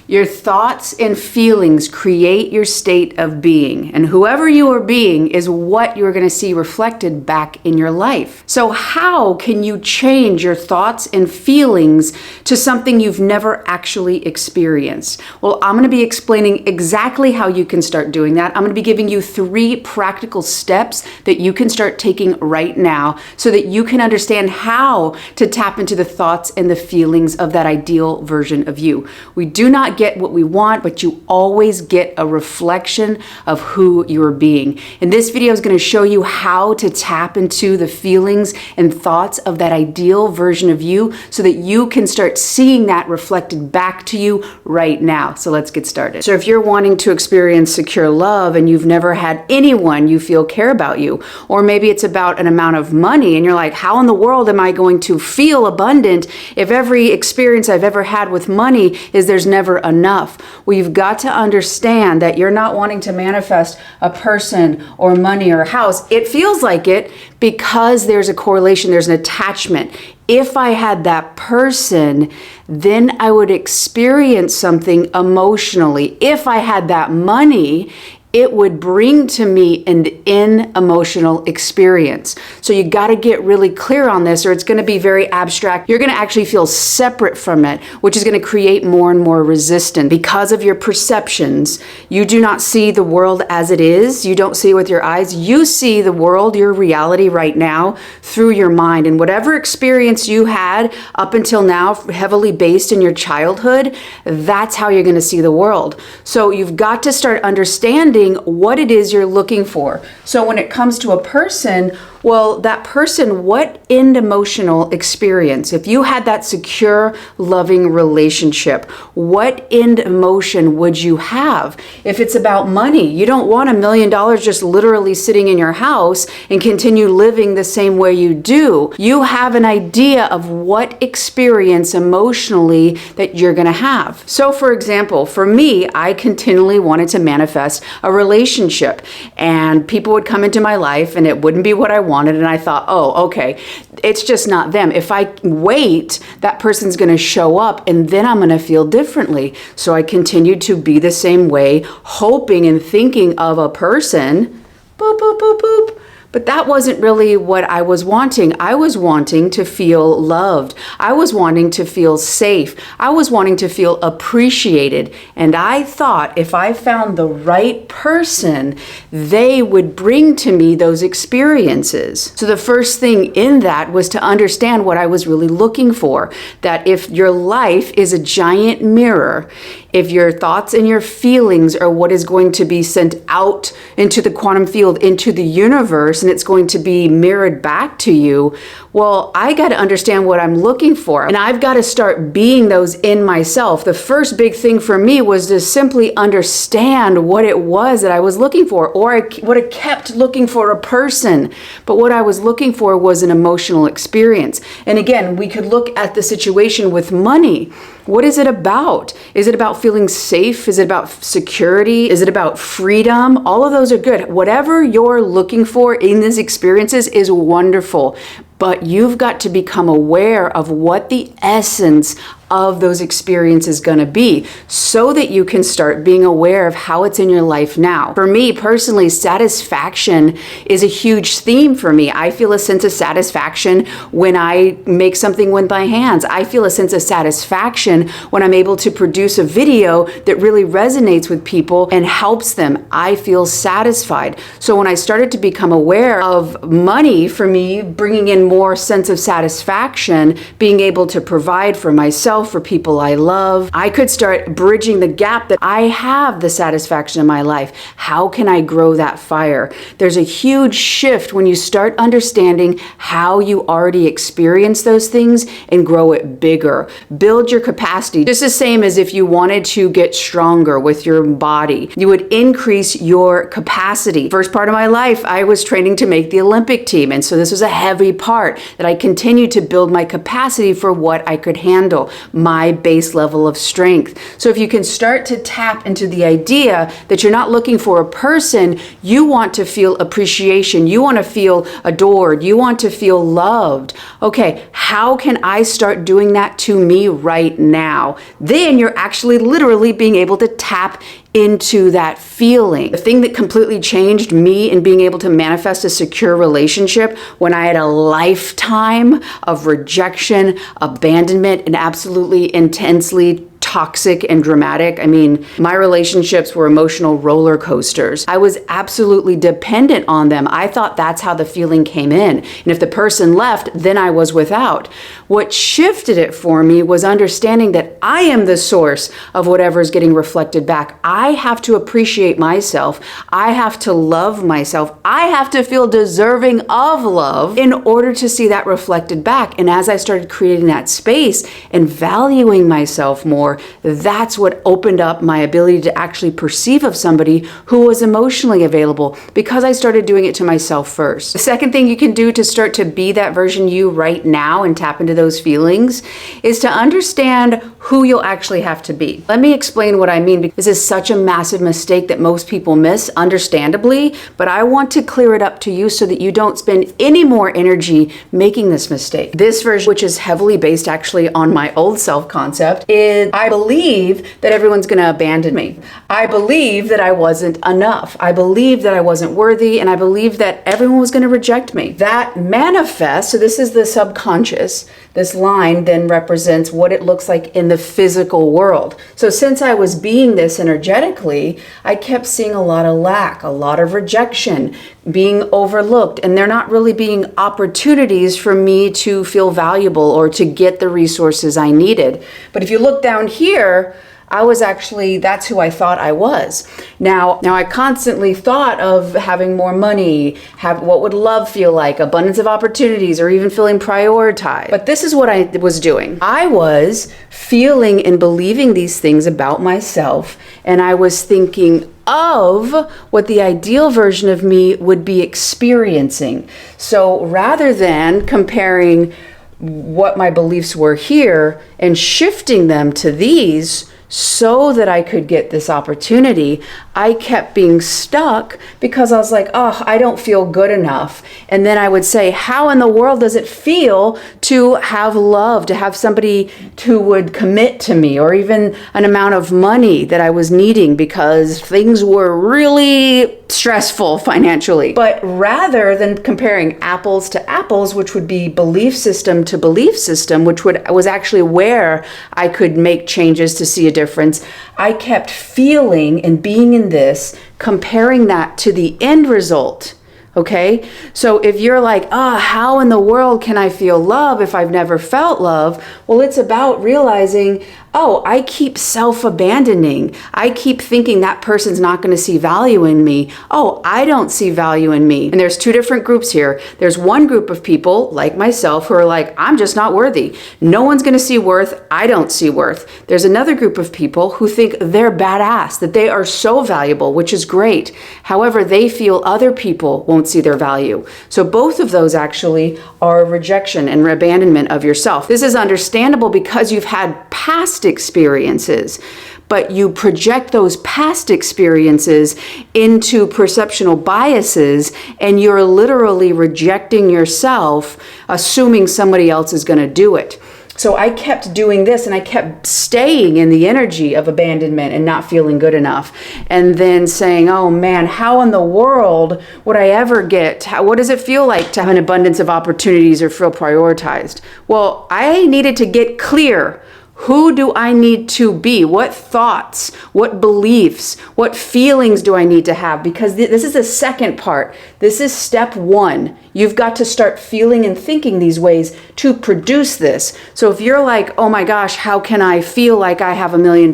Your thoughts and feelings create your state of being, and whoever you are being is what you're going to see reflected back in your life. So how can you change your thoughts and feelings to something you've never actually experienced? Well, I'm going to be explaining exactly how you can start doing that. I'm going to be giving you 3 practical steps that you can start taking right now so that you can understand how to tap into the thoughts and the feelings of that ideal version of you. We do not get what we want, but you always get a reflection of who you're being. And this video is going to show you how to tap into the feelings and thoughts of that ideal version of you so that you can start seeing that reflected back to you right now. So let's get started. So if you're wanting to experience secure love and you've never had anyone you feel care about you, or maybe it's about an amount of money and you're like, how in the world am I going to feel abundant if every experience I've ever had with money is there's never enough? Well, you've got to understand that you're not wanting to manifest a person or money or a house. It feels like it because there's a correlation, there's an attachment. If I had that person, then I would experience something emotionally. If I had that money, it would bring to me an emotional experience. So you got to get really clear on this or it's going to be very abstract. You're going to actually feel separate from it, which is going to create more and more resistance. Because of your perceptions, you do not see the world as it is. You don't see it with your eyes. You see the world, your reality right now, through your mind. And whatever experience you had up until now, heavily based in your childhood, that's how you're going to see the world. So you've got to start understanding what it is you're looking for. So when it comes to a person, well, that person, what end emotional experience? If you had that secure, loving relationship, what end emotion would you have? If it's about money, you don't want $1 million just literally sitting in your house and continue living the same way you do. You have an idea of what experience emotionally that you're going to have. So for example, for me, I continually wanted to manifest a relationship, and people would come into my life and it wouldn't be what I wanted, and I thought, oh, okay, it's just not them. If I wait, that person's going to show up and then I'm going to feel differently. So I continued to be the same way, hoping and thinking of a person, boop, boop, boop, boop. But that wasn't really what I was wanting. I was wanting to feel loved. I was wanting to feel safe. I was wanting to feel appreciated. And I thought if I found the right person, they would bring to me those experiences. So the first thing in that was to understand what I was really looking for. That if your life is a giant mirror, if your thoughts and your feelings are what is going to be sent out into the quantum field, into the universe, and it's going to be mirrored back to you, well, I got to understand what I'm looking for. And I've got to start being those in myself. The first big thing for me was to simply understand what it was that I was looking for, or I would have kept looking for a person. But what I was looking for was an emotional experience. And again, we could look at the situation with money. What is it about? Is it about feeling safe? Is it about security? Is it about freedom? All of those are good. Whatever you're looking for in these experiences is wonderful. But you've got to become aware of what the essence of those experiences is going to be so that you can start being aware of how it's in your life now. For me personally, satisfaction is a huge theme for me. I feel a sense of satisfaction when I make something with my hands. I feel a sense of satisfaction when I'm able to produce a video that really resonates with people and helps them. I feel satisfied. So when I started to become aware of money, for me, bringing in more sense of satisfaction, being able to provide for myself, for people I love, I could start bridging the gap that I have the satisfaction in my life. How can I grow that fire? There's a huge shift when you start understanding how you already experience those things and grow it bigger. Build your capacity. Just the same as if you wanted to get stronger with your body. You would increase your capacity. First part of my life, I was training to make the Olympic team, and so this was a heavy part. heart, that I continued to build my capacity for what I could handle, my base level of strength. So if you can start to tap into the idea that you're not looking for a person, you want to feel appreciation, you want to feel adored, you want to feel loved. Okay, how can I start doing that to me right now? Then you're actually literally being able to tap into that feeling. The thing that completely changed me in being able to manifest a secure relationship when I had a lifetime of rejection, abandonment, and absolutely intensely toxic and dramatic. I mean, my relationships were emotional roller coasters. I was absolutely dependent on them. I thought that's how the feeling came in. And if the person left, then I was without. What shifted it for me was understanding that I am the source of whatever's getting reflected back. I have to appreciate myself. I have to love myself. I have to feel deserving of love in order to see that reflected back. And as I started creating that space and valuing myself more, that's what opened up my ability to actually perceive of somebody who was emotionally available, because I started doing it to myself first. The second thing you can do to start to be that version you right now and tap into those feelings is to understand who you'll actually have to be. Let me explain what I mean, because this is such a massive mistake that most people miss, understandably, but I want to clear it up to you so that you don't spend any more energy making this mistake. This version, which is heavily based actually on my old self-concept, is I believe that everyone's going to abandon me. I believe that I wasn't enough. I believe that I wasn't worthy, and I believe that everyone was going to reject me. That manifests, so this is the subconscious. This line then represents what it looks like in the physical world. So since I was being this energetically, I kept seeing a lot of lack, a lot of rejection, being overlooked, and there not really being opportunities for me to feel valuable or to get the resources I needed. But if you look down here, I was actually, that's who I thought I was. Now I constantly thought of having more money, what would love feel like, abundance of opportunities, or even feeling prioritized. But this is what I was doing. I was feeling and believing these things about myself, and I was thinking of what the ideal version of me would be experiencing. So rather than comparing what my beliefs were here and shifting them to these, so that I could get this opportunity, I kept being stuck because I was like, oh, I don't feel good enough. And then I would say, how in the world does it feel to have love, to have somebody who would commit to me, or even an amount of money that I was needing because things were really stressful financially. But rather than comparing apples to apples, which would be belief system to belief system, which was actually where I could make changes to see a difference, I kept feeling and being in this, comparing that to the end result. Okay, so if you're like, how in the world can I feel love if I've never felt love? Well, it's about realizing, I keep self-abandoning. I keep thinking that person's not going to see value in me. I don't see value in me. And there's two different groups here. There's one group of people like myself who are like, I'm just not worthy. No one's going to see worth. I don't see worth. There's another group of people who think they're badass, that they are so valuable, which is great. However, they feel other people won't see their value. So both of those actually are rejection and abandonment of yourself. This is understandable because you've had past experiences, but you project those past experiences into perceptual biases, and you're literally rejecting yourself, assuming somebody else is going to do it. So I kept doing this, and I kept staying in the energy of abandonment and not feeling good enough. And then saying, oh man, how in the world would I ever get, what does it feel like to have an abundance of opportunities or feel prioritized? Well, I needed to get clear. Who do I need to be? What thoughts, what beliefs, what feelings do I need to have? Because this is the second part. This is step one. You've got to start feeling and thinking these ways to produce this. So if you're like, oh my gosh, how can I feel like I have $1 million?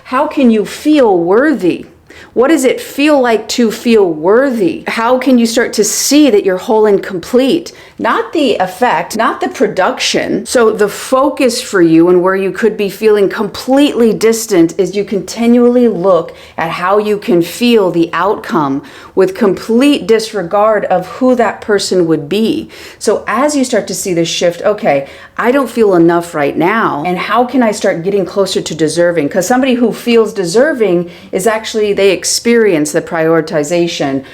How can you feel worthy? What does it feel like to feel worthy? How can you start to see that you're whole and complete? Not the effect, not the production. So the focus for you and where you could be feeling completely distant is you continually look at how you can feel the outcome with complete disregard of who that person would be. So as you start to see this shift, okay, I don't feel enough right now, and how can I start getting closer to deserving? Because somebody who feels deserving is actually, they experience the prioritization.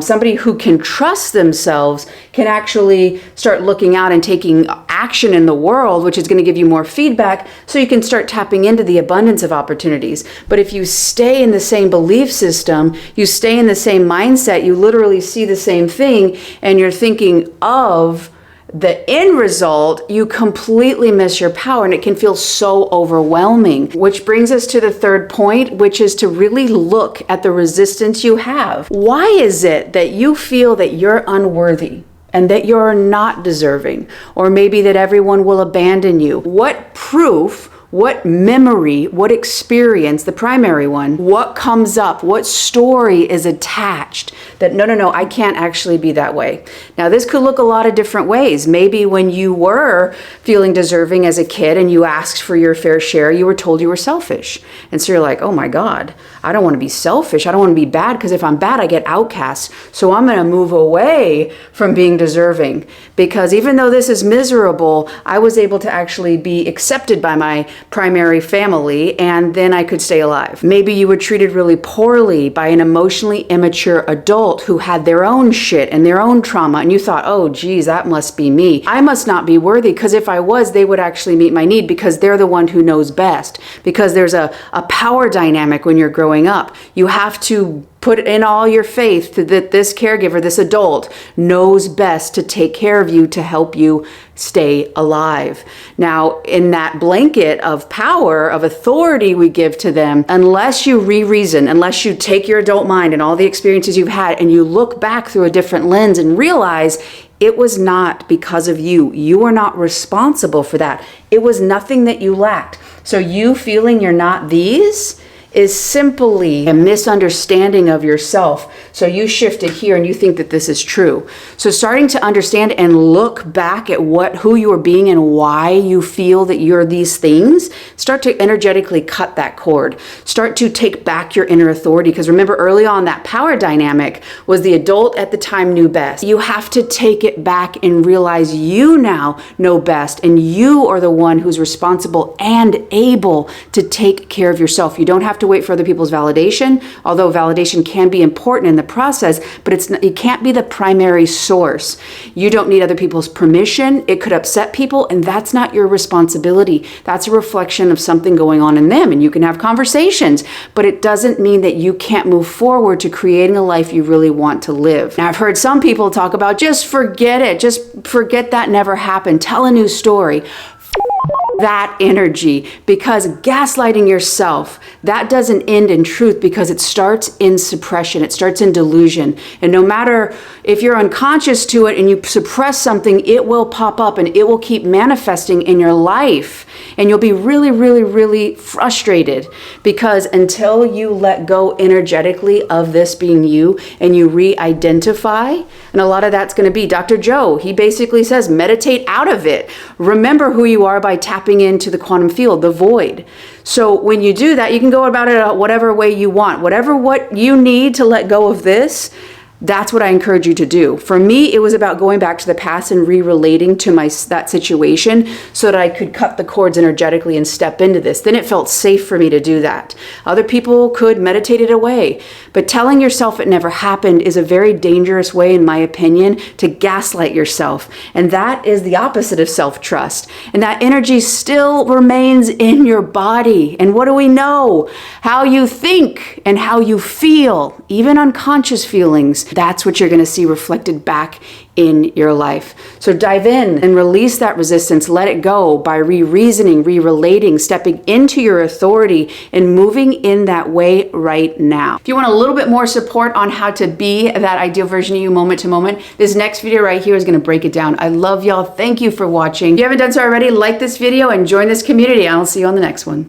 Somebody who can trust themselves can actually start looking out and taking action in the world, which is going to give you more feedback, so you can start tapping into the abundance of opportunities. But if you stay in the same belief system, you stay in the same mindset, you literally see the same thing, and you're thinking of the end result, you completely miss your power, and it can feel so overwhelming. Which brings us to the third point, which is to really look at the resistance you have. Why is it that you feel that you're unworthy and that you're not deserving, or maybe that everyone will abandon you? What proof, what memory, what experience, the primary one, what comes up, what story is attached that no, I can't actually be that way? Now, this could look a lot of different ways. Maybe when you were feeling deserving as a kid and you asked for your fair share, you were told you were selfish. And so you're like, oh my God, I don't want to be selfish. I don't want to be bad, because if I'm bad, I get outcast. So I'm going to move away from being deserving, because even though this is miserable, I was able to actually be accepted by my primary family, and then I could stay alive. Maybe you were treated really poorly by an emotionally immature adult who had their own shit and their own trauma, and you thought, oh geez, that must be me. I must not be worthy, because if I was, they would actually meet my need, because they're the one who knows best. Because there's a power dynamic when you're growing up. You have to put in all your faith that this caregiver, this adult, knows best to take care of you, to help you stay alive. Now, in that blanket of power, of authority we give to them, unless you re-reason, unless you take your adult mind and all the experiences you've had and you look back through a different lens and realize it was not because of you. You are not responsible for that. It was nothing that you lacked. So you feeling you're not these is simply a misunderstanding of yourself. So you shifted here and you think that this is true. So starting to understand and look back at who you are being and why you feel that you're these things, start to energetically cut that cord. Start to take back your inner authority, because remember early on that power dynamic was the adult at the time knew best. You have to take it back and realize you now know best, and you are the one who's responsible and able to take care of yourself. You don't have to wait for other people's validation, although validation can be important in the process, but it can't be the primary source. You don't need other people's permission. It could upset people, and that's not your responsibility. That's a reflection of something going on in them, and you can have conversations, but it doesn't mean that you can't move forward to creating a life you really want to live. Now, I've heard some people talk about just forget it, just forget that never happened, tell a new story. That energy, because gaslighting yourself, that doesn't end in truth, because it starts in suppression, it starts in delusion. And no matter if you're unconscious to it and you suppress something, it will pop up and it will keep manifesting in your life. And you'll be really, really, really frustrated, because until you let go energetically of this being you and you re-identify, and a lot of that's going to be Dr. Joe. He basically says, meditate out of it. Remember who you are by tapping into the quantum field, the void. So when you do that, you can go about it whatever way you want. What you need to let go of this, that's what I encourage you to do. For me, it was about going back to the past and re-relating to that situation so that I could cut the cords energetically and step into this. Then it felt safe for me to do that. Other people could meditate it away. But telling yourself it never happened is a very dangerous way, in my opinion, to gaslight yourself. And that is the opposite of self-trust. And that energy still remains in your body. And what do we know? How you think and how you feel, even unconscious feelings, that's what you're going to see reflected back in your life. So dive in and release that resistance. Let it go by re-reasoning, re-relating, stepping into your authority and moving in that way right now. If you want a little bit more support on how to be that ideal version of you moment to moment, this next video right here is going to break it down. I love y'all. Thank you for watching. If you haven't done so already, like this video and join this community. I'll see you on the next one.